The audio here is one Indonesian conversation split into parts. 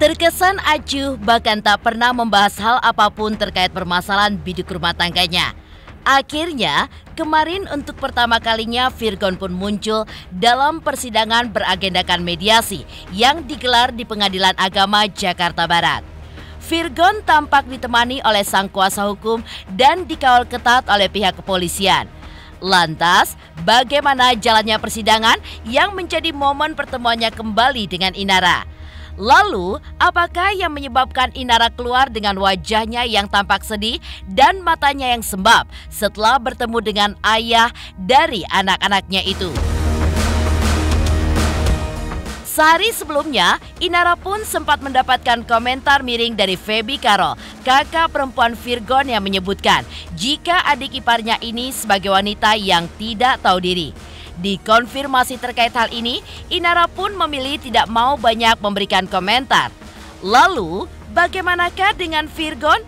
Terkesan acuh bahkan tak pernah membahas hal apapun terkait permasalahan biduk rumah tangganya. Akhirnya, kemarin untuk pertama kalinya Virgon pun muncul dalam persidangan beragendakan mediasi yang digelar di Pengadilan Agama Jakarta Barat. Virgon tampak ditemani oleh sang kuasa hukum dan dikawal ketat oleh pihak kepolisian. Lantas, bagaimana jalannya persidangan yang menjadi momen pertemuannya kembali dengan Inara? Lalu, apakah yang menyebabkan Inara keluar dengan wajahnya yang tampak sedih dan matanya yang sembab setelah bertemu dengan ayah dari anak-anaknya itu? Sehari sebelumnya, Inara pun sempat mendapatkan komentar miring dari Feby Karol, kakak perempuan Virgon yang menyebutkan jika adik iparnya ini sebagai wanita yang tidak tahu diri. Dikonfirmasi terkait hal ini, Inara pun memilih tidak mau banyak memberikan komentar. Lalu, bagaimanakah dengan Virgon?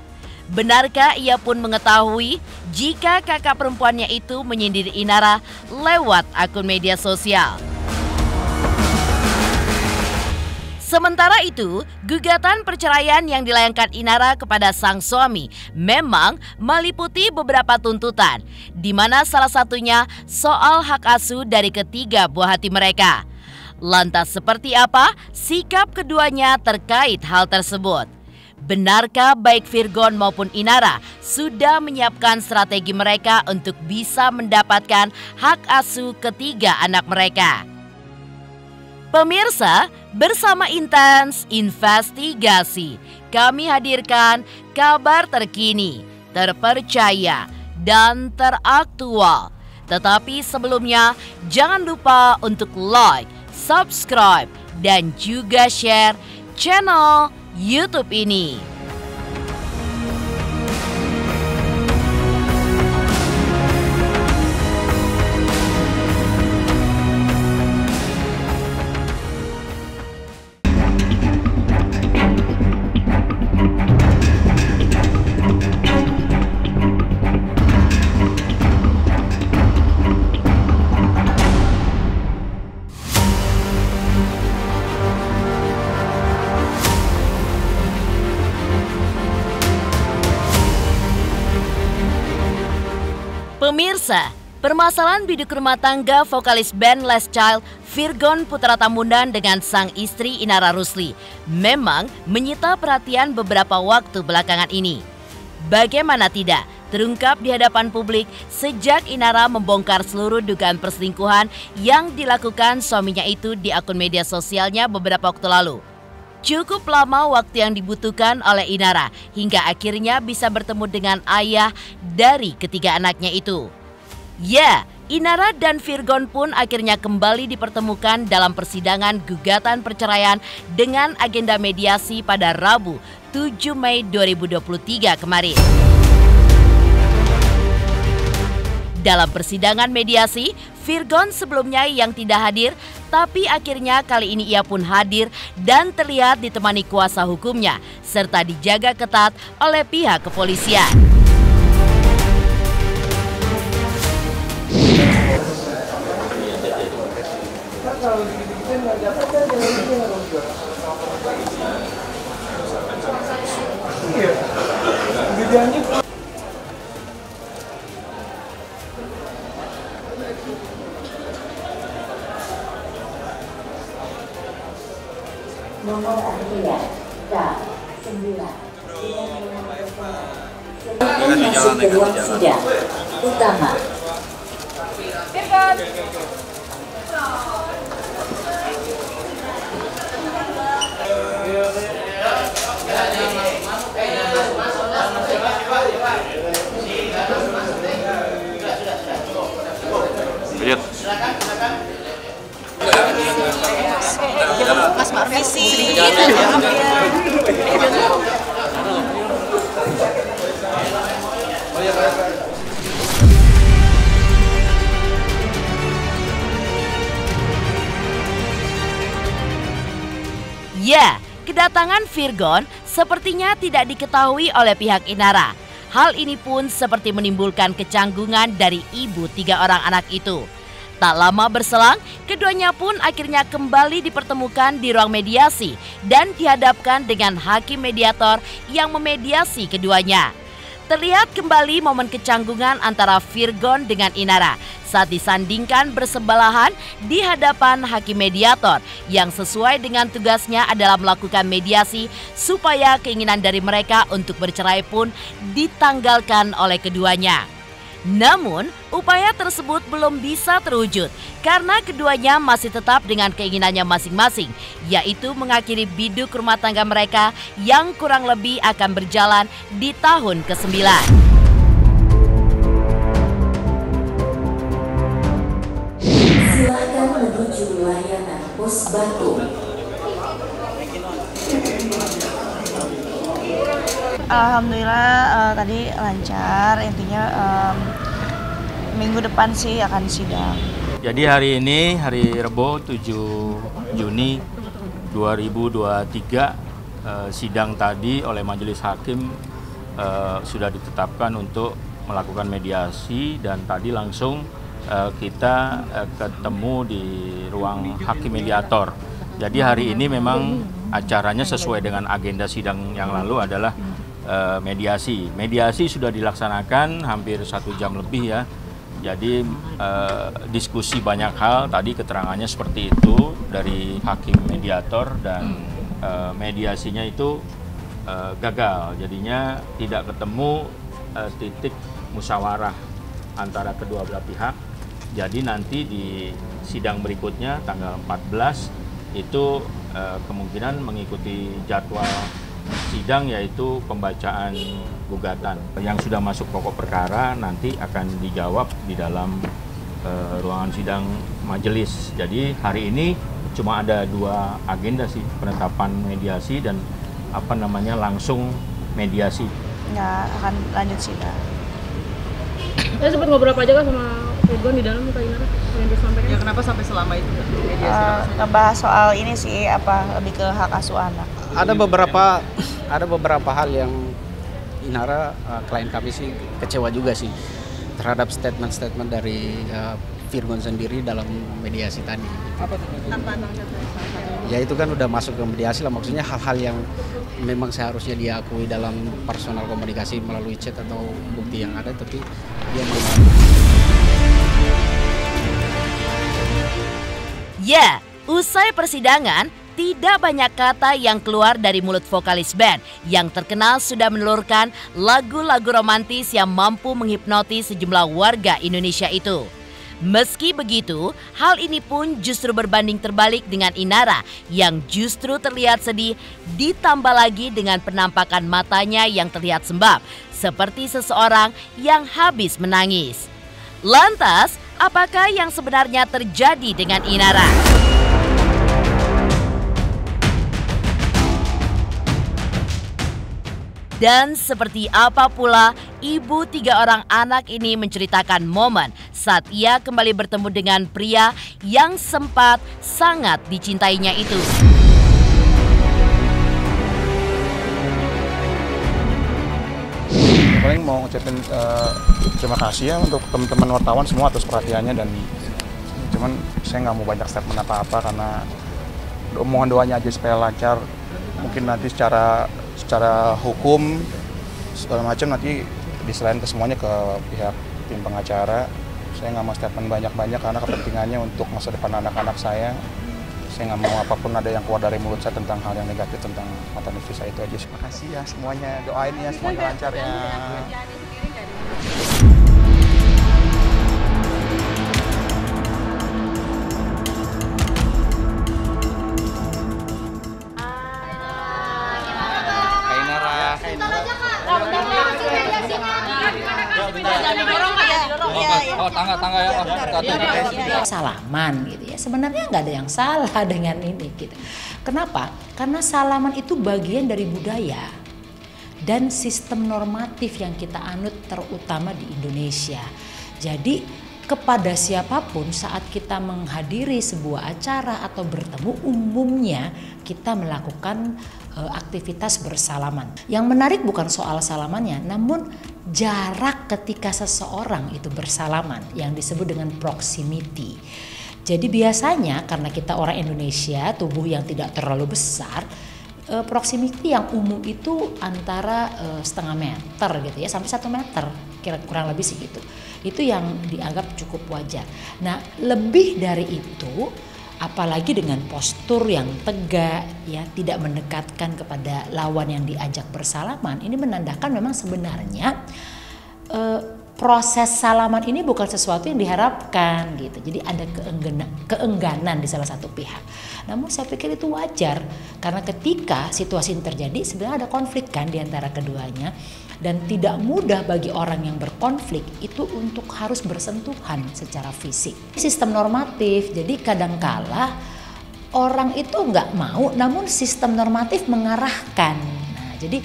Benarkah ia pun mengetahui jika kakak perempuannya itu menyindir Inara lewat akun media sosial? Sementara itu, gugatan perceraian yang dilayangkan Inara kepada sang suami memang meliputi beberapa tuntutan, di mana salah satunya soal hak asuh dari ketiga buah hati mereka. Lantas seperti apa sikap keduanya terkait hal tersebut? Benarkah baik Virgon maupun Inara sudah menyiapkan strategi mereka untuk bisa mendapatkan hak asuh ketiga anak mereka? Pemirsa, bersama Intens Investigasi, kami hadirkan kabar terkini, terpercaya, dan teraktual. Tetapi sebelumnya, jangan lupa untuk like, subscribe, dan juga share channel YouTube ini. Pemirsa, permasalahan biduk rumah tangga vokalis band Last Child Virgon Putra Tambunan dengan sang istri Inara Rusli memang menyita perhatian beberapa waktu belakangan ini. Bagaimana tidak terungkap di hadapan publik sejak Inara membongkar seluruh dugaan perselingkuhan yang dilakukan suaminya itu di akun media sosialnya beberapa waktu lalu. Cukup lama waktu yang dibutuhkan oleh Inara hingga akhirnya bisa bertemu dengan ayah dari ketiga anaknya itu. Ya, Inara dan Virgon pun akhirnya kembali dipertemukan dalam persidangan gugatan perceraian dengan agenda mediasi pada Rabu 7 Mei 2023 kemarin. Dalam persidangan mediasi, Virgon sebelumnya yang tidak hadir, tapi akhirnya kali ini ia pun hadir dan terlihat ditemani kuasa hukumnya, serta dijaga ketat oleh pihak kepolisian. Nomor antrian K9 masuk ke ruang sidang utama. Mas Marvisi Ya, kedatangan Virgon sepertinya tidak diketahui oleh pihak Inara. Hal ini pun seperti menimbulkan kecanggungan dari ibu 3 orang anak itu. Tak lama berselang, keduanya pun akhirnya kembali dipertemukan di ruang mediasi dan dihadapkan dengan hakim mediator yang memediasi keduanya. Terlihat kembali momen kecanggungan antara Virgon dengan Inara saat disandingkan bersebelahan di hadapan hakim mediator yang sesuai dengan tugasnya adalah melakukan mediasi supaya keinginan dari mereka untuk bercerai pun ditanggalkan oleh keduanya. Namun, upaya tersebut belum bisa terwujud karena keduanya masih tetap dengan keinginannya masing-masing, yaitu mengakhiri biduk rumah tangga mereka yang kurang lebih akan berjalan di tahun ke-9. Silakan menuju layanan pos Batu. Alhamdulillah tadi lancar, intinya minggu depan sih akan sidang. Jadi hari ini, hari Rebo 7 Juni 2023, sidang tadi oleh Majelis Hakim sudah ditetapkan untuk melakukan mediasi dan tadi langsung kita ketemu di ruang hakim mediator. Jadi hari ini memang acaranya sesuai dengan agenda sidang yang lalu adalah mediasi. Mediasi sudah dilaksanakan hampir 1 jam lebih ya. Jadi diskusi banyak hal, tadi keterangannya seperti itu dari hakim mediator dan mediasinya itu gagal. Jadinya tidak ketemu titik musyawarah antara kedua belah pihak. Jadi nanti di sidang berikutnya tanggal 14 itu kemungkinan mengikuti jadwal sidang yaitu pembacaan gugatan yang sudah masuk pokok perkara nanti akan dijawab di dalam ruangan sidang majelis. Jadi hari ini cuma ada 2 agenda sih, penetapan mediasi dan langsung mediasi. Nggak akan lanjut sidang. Saya sempat ngobrol apa aja kan sama Virgon di dalam Kak Inara yang disampaikan. Ya kenapa sampai selama itu mediasi? Ngebahas soal ini sih lebih ke hak asuh anak. Ada beberapa hal yang Inara, klien kami sih kecewa juga sih terhadap statement-statement dari Virgon sendiri dalam mediasi tadi. Apa tuh? Ya itu kan udah masuk ke mediasi lah, maksudnya hal-hal yang memang seharusnya diakui dalam personal komunikasi melalui chat atau bukti yang ada, tapi dia belum. Ya, usai persidangan, tidak banyak kata yang keluar dari mulut vokalis band yang terkenal sudah menelurkan lagu-lagu romantis yang mampu menghipnotis sejumlah warga Indonesia itu. Meski begitu, hal ini pun justru berbanding terbalik dengan Inara yang justru terlihat sedih, ditambah lagi dengan penampakan matanya yang terlihat sembab, seperti seseorang yang habis menangis. Lantas, apakah yang sebenarnya terjadi dengan Inara? Dan seperti apa pula ibu 3 orang anak ini menceritakan momen saat ia kembali bertemu dengan pria yang sempat sangat dicintainya itu. Paling mau ngucapin terima kasih ya untuk teman-teman wartawan semua atas perhatiannya, dan cuman saya nggak mau banyak statement apa-apa karena omongan doanya aja supaya lancar. Mungkin nanti secara hukum segala macam nanti diserahin ke semuanya ke pihak tim pengacara. Saya nggak mau statement banyak-banyak karena kepentingannya untuk masa depan anak-anak saya. Saya nggak mau apapun ada yang keluar dari mulut saya tentang hal yang negatif tentang mantan istri saya, itu aja. Terima kasih ya semuanya, doain ya semuanya lancar ya. Tangga ya. Salaman gitu ya. Sebenarnya nggak ada yang salah dengan ini gitu. Kenapa? Karena salaman itu bagian dari budaya dan sistem normatif yang kita anut terutama di Indonesia. Jadi kepada siapapun saat kita menghadiri sebuah acara atau bertemu, umumnya kita melakukan aktivitas bersalaman. Yang menarik bukan soal salamannya, namun jarak ketika seseorang itu bersalaman yang disebut dengan proximity. Jadi biasanya karena kita orang Indonesia, tubuh yang tidak terlalu besar, proximity yang umum itu antara setengah meter gitu ya sampai 1 meter, kurang lebih segitu. Itu yang dianggap cukup wajar. Nah, lebih dari itu, apalagi dengan postur yang tegak, ya tidak mendekatkan kepada lawan yang diajak bersalaman, ini menandakan memang sebenarnya proses salaman ini bukan sesuatu yang diharapkan gitu. Jadi ada keengganan di salah satu pihak. Namun saya pikir itu wajar karena ketika situasi ini terjadi sebenarnya ada konflik kan di antara keduanya, dan tidak mudah bagi orang yang berkonflik itu untuk harus bersentuhan secara fisik. Sistem normatif, jadi kadangkala orang itu nggak mau, namun sistem normatif mengarahkan. Nah, jadi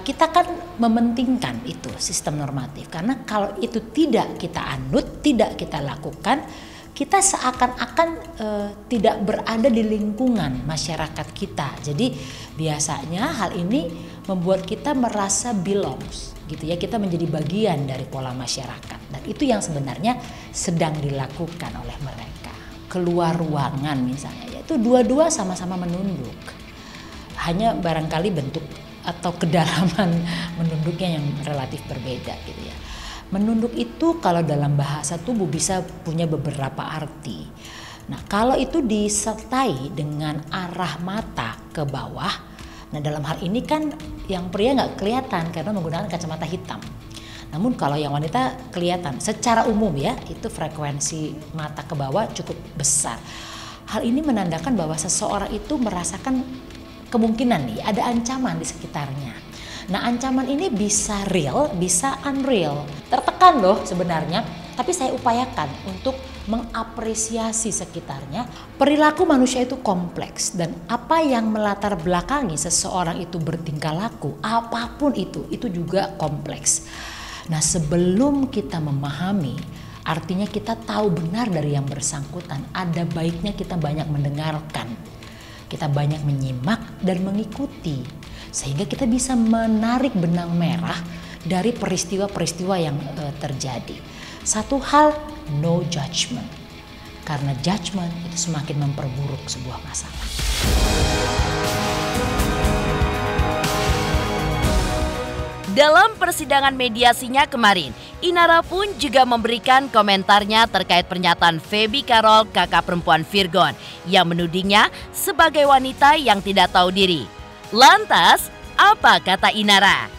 kita kan mementingkan itu sistem normatif karena kalau itu tidak kita anut, tidak kita lakukan, kita seakan-akan tidak berada di lingkungan masyarakat kita. Jadi biasanya hal ini membuat kita merasa belongs gitu ya, kita menjadi bagian dari pola masyarakat, dan itu yang sebenarnya sedang dilakukan oleh mereka. Keluar ruangan misalnya, yaitu dua-dua sama-sama menunduk, hanya barangkali bentuk atau kedalaman menunduknya yang relatif berbeda gitu ya. Menunduk itu kalau dalam bahasa tubuh bisa punya beberapa arti. Nah, kalau itu disertai dengan arah mata ke bawah, nah dalam hal ini kan yang pria nggak kelihatan karena menggunakan kacamata hitam. Namun kalau yang wanita kelihatan secara umum ya, itu frekuensi mata ke bawah cukup besar. Hal ini menandakan bahwa seseorang itu merasakan kemungkinan nih ada ancaman di sekitarnya. Nah, ancaman ini bisa real, bisa unreal. Tertekan loh sebenarnya, tapi saya upayakan untuk mengapresiasi sekitarnya. Perilaku manusia itu kompleks dan apa yang melatar belakangi seseorang itu bertingkah laku, apapun itu juga kompleks. Nah, sebelum kita memahami, artinya kita tahu benar dari yang bersangkutan, ada baiknya kita banyak mendengarkan. Kita banyak menyimak dan mengikuti sehingga kita bisa menarik benang merah dari peristiwa-peristiwa yang terjadi. Satu hal, no judgment. Karena judgment itu semakin memperburuk sebuah masalah. Dalam persidangan mediasinya kemarin, Inara pun juga memberikan komentarnya terkait pernyataan Feby Carol, kakak perempuan Virgon, yang menudingnya sebagai wanita yang tidak tahu diri. Lantas, apa kata Inara?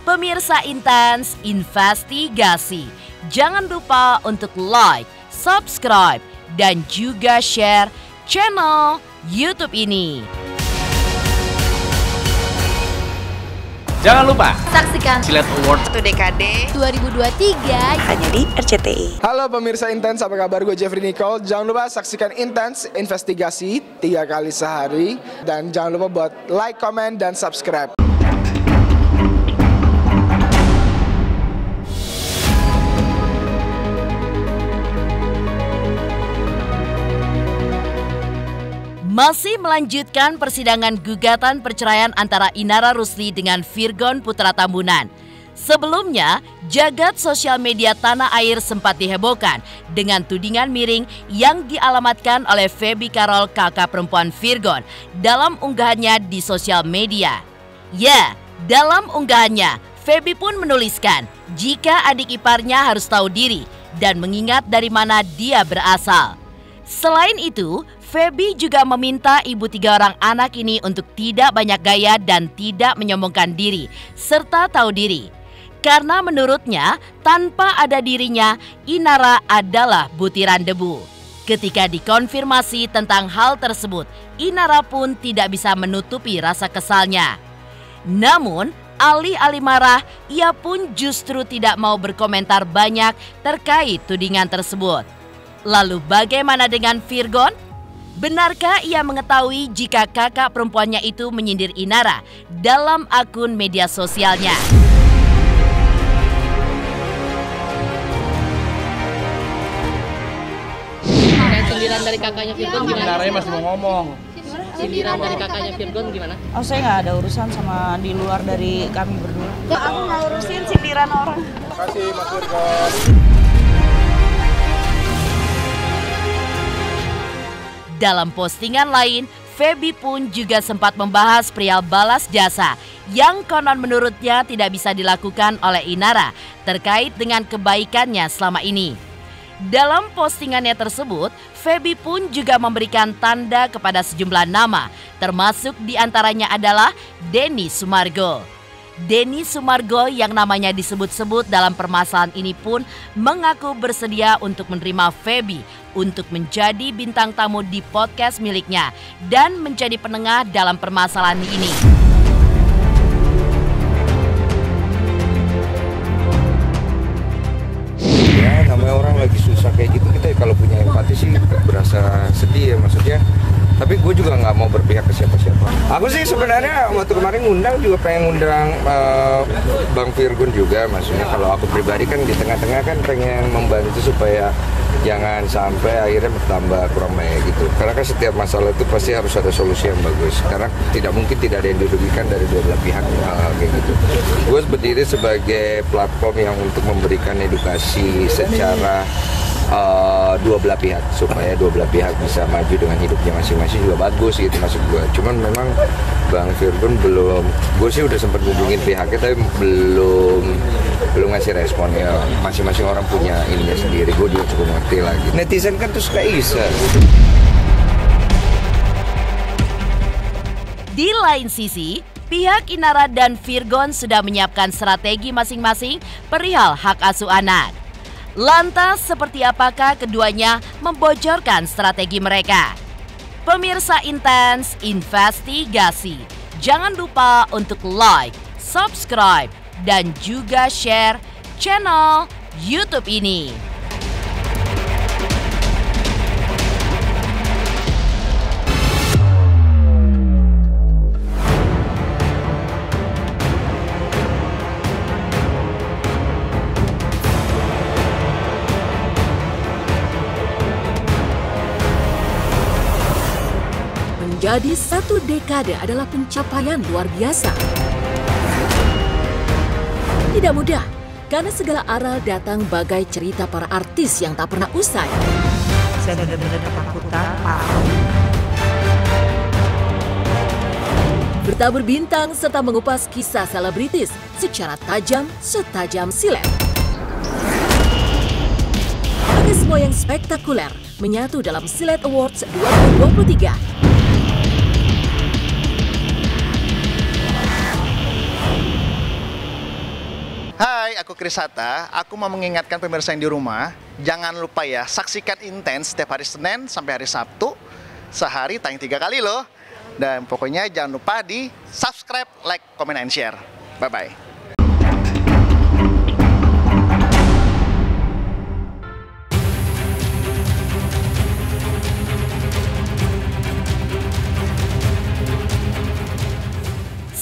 Pemirsa Intens Investigasi, jangan lupa untuk like, subscribe, dan juga share channel YouTube ini. Jangan lupa saksikan Silet Award 1 dekade 2023 hanya di RCTI. Halo pemirsa Intens, apa kabar? Gue Jeffrey Nicole. Jangan lupa saksikan Intens Investigasi 3 kali sehari. Dan jangan lupa buat like, comment, dan subscribe. Masih melanjutkan persidangan gugatan perceraian antara Inara Rusli dengan Virgon Putra Tambunan. Sebelumnya, jagat sosial media tanah air sempat dihebohkan dengan tudingan miring yang dialamatkan oleh Feby Carol, kakak perempuan Virgon, dalam unggahannya di sosial media. Ya, dalam unggahannya, Feby pun menuliskan jika adik iparnya harus tahu diri dan mengingat dari mana dia berasal. Selain itu, Feby juga meminta ibu 3 orang anak ini untuk tidak banyak gaya dan tidak menyombongkan diri, serta tahu diri. Karena menurutnya, tanpa ada dirinya, Inara adalah butiran debu. Ketika dikonfirmasi tentang hal tersebut, Inara pun tidak bisa menutupi rasa kesalnya. Namun, alih-alih marah, ia pun justru tidak mau berkomentar banyak terkait tudingan tersebut. Lalu bagaimana dengan Virgon? Benarkah ia mengetahui jika kakak perempuannya itu menyindir Inara dalam akun media sosialnya? Sindiran dari kakaknya Virgon gimana? Inaranya masih mau ngomong. Sindiran dari kakaknya Virgon gimana? Oh, saya nggak ada urusan sama di luar dari kami berdua. Aku nggak urusin sindiran orang. Terima kasih Mas Virgon. Dalam postingan lain, Feby pun juga sempat membahas perihal balas jasa yang konon menurutnya tidak bisa dilakukan oleh Inara terkait dengan kebaikannya selama ini. Dalam postingannya tersebut, Feby pun juga memberikan tanda kepada sejumlah nama, termasuk diantaranya adalah Denny Sumargo. Denny Sumargo yang namanya disebut-sebut dalam permasalahan ini pun mengaku bersedia untuk menerima Feby untuk menjadi bintang tamu di podcast miliknya dan menjadi penengah dalam permasalahan ini. Ya, namanya orang lagi susah kayak gitu, kita kalau punya empati sih berasa sedih ya maksudnya. Tapi gue juga nggak mau berpihak ke siapa-siapa. Aku sih sebenarnya waktu kemarin ngundang juga pengen ngundang Bang Virgon juga. Maksudnya kalau aku pribadi kan di tengah-tengah kan pengen membantu supaya jangan sampai akhirnya bertambah kurang baik gitu. Karena kan setiap masalah itu pasti harus ada solusi yang bagus. Karena tidak mungkin tidak ada yang dirugikan dari dua belah pihak kayak gitu. Gue berdiri sebagai platform yang untuk memberikan edukasi secara dua belah pihak supaya dua belah pihak bisa maju dengan hidupnya masing-masing juga bagus gitu maksud gue. Cuman memang Bang Virgon belum, gue sih udah sempat hubungin pihaknya tapi belum ngasih respon ya. Masing-masing orang punya ininya sendiri, gue juga cukup ngerti lagi. Netizen kan terus kayak isa. Di lain sisi, pihak Inara dan Virgon sudah menyiapkan strategi masing-masing perihal hak asuh anak. Lantas seperti apakah keduanya membocorkan strategi mereka? Pemirsa Intens Investigasi, jangan lupa untuk like, subscribe, dan juga share channel YouTube ini. Menjadi satu dekade adalah pencapaian luar biasa. Tidak mudah, karena segala aral datang bagai cerita para artis yang tak pernah usai. Saya benar-benar ketakutan, Pak. Bertabur bintang serta mengupas kisah selebritis secara tajam setajam silet. Ada semua yang spektakuler menyatu dalam Silet Awards 2023. Hai, aku Krisata. Aku mau mengingatkan pemirsa yang di rumah, jangan lupa ya, saksikan Intens setiap hari Senin sampai hari Sabtu. Sehari tayang 3 kali loh. Dan pokoknya jangan lupa di subscribe, like, comment, and share. Bye-bye.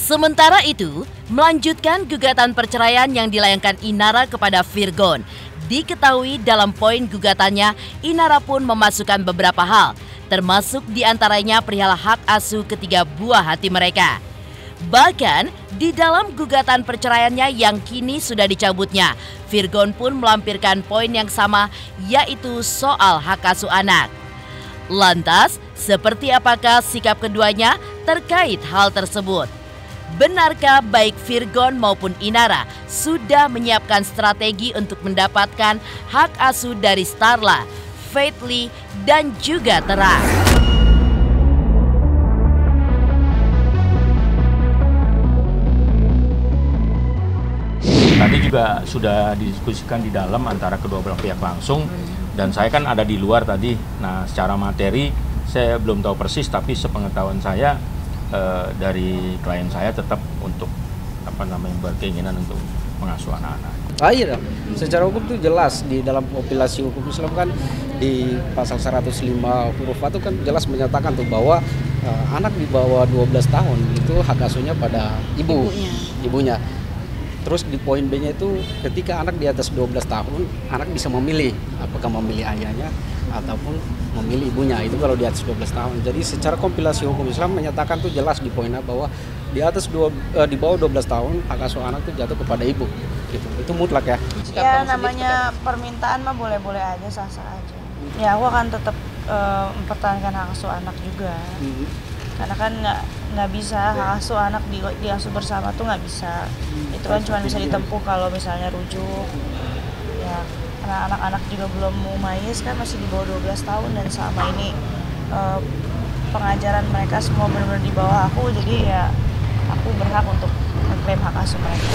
Sementara itu, melanjutkan gugatan perceraian yang dilayangkan Inara kepada Virgon. Diketahui dalam poin gugatannya, Inara pun memasukkan beberapa hal, termasuk diantaranya perihal hak asuh ketiga buah hati mereka. Bahkan, di dalam gugatan perceraiannya yang kini sudah dicabutnya, Virgon pun melampirkan poin yang sama, yaitu soal hak asuh anak. Lantas, seperti apakah sikap keduanya terkait hal tersebut? Benarkah baik Virgon maupun Inara sudah menyiapkan strategi untuk mendapatkan hak asuh dari Starla, Faithly, dan juga Terang? Tadi juga sudah didiskusikan di dalam antara kedua belah pihak langsung, dan saya kan ada di luar tadi. Nah, secara materi saya belum tahu persis, tapi sepengetahuan saya dari klien saya tetap untuk berkeinginan untuk mengasuh anak-anak. Iya, secara hukum itu jelas di dalam kompilasi hukum Islam kan di pasal 105 huruf A itu kan jelas menyatakan tuh bahwa anak di bawah 12 tahun itu hak asuhnya pada ibunya. Terus di poin B-nya itu ketika anak di atas 12 tahun, anak bisa memilih apakah memilih ayahnya ataupun memilih ibunya, itu kalau di atas 12 tahun. Jadi secara kompilasi hukum Islam menyatakan tuh jelas di poin A bahwa di bawah 12 tahun hak asuh anak itu jatuh kepada ibu. Gitu. Itu mutlak ya. Ya namanya permintaan mah boleh-boleh aja, sah-sah aja. Ya aku akan tetap mempertahankan hak asuh anak juga. Karena kan nggak bisa hak asuh anak diasuh bersama tuh nggak bisa. Itu kan cuma bisa ditempuh kalau misalnya rujuk. Ya karena anak-anak juga belum mumayyiz kan, masih di bawah 12 tahun dan selama ini pengajaran mereka semua benar-benar di bawah aku, jadi ya aku berhak untuk mengklaim hak asuh mereka.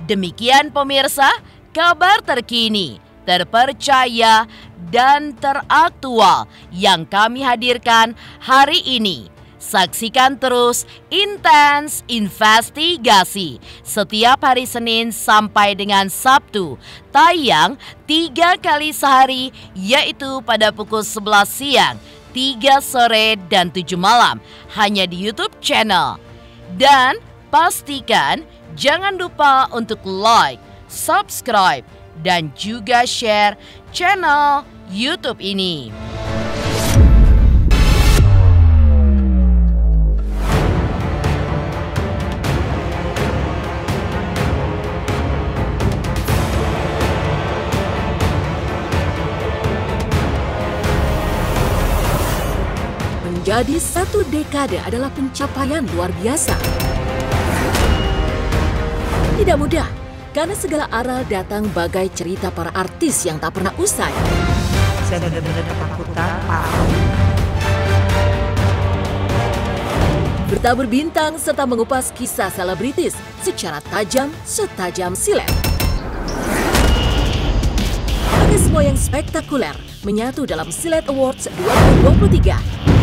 Demikian pemirsa, kabar terkini, terpercaya, dan teraktual yang kami hadirkan hari ini. Saksikan terus Intens Investigasi setiap hari Senin sampai dengan Sabtu. Tayang 3 kali sehari, yaitu pada pukul 11 siang, 3 sore, dan 7 malam. Hanya di YouTube channel. Dan pastikan jangan lupa untuk like, subscribe, dan juga share channel YouTube ini. Menjadi 1 dekade adalah pencapaian luar biasa. Tidak mudah, karena segala aral datang bagai cerita para artis yang tak pernah usai. Saya benar-benar ketakutan, Pak. Bertabur bintang serta mengupas kisah selebritis secara tajam setajam silet. Ada semua yang spektakuler menyatu dalam Silet Awards 2023.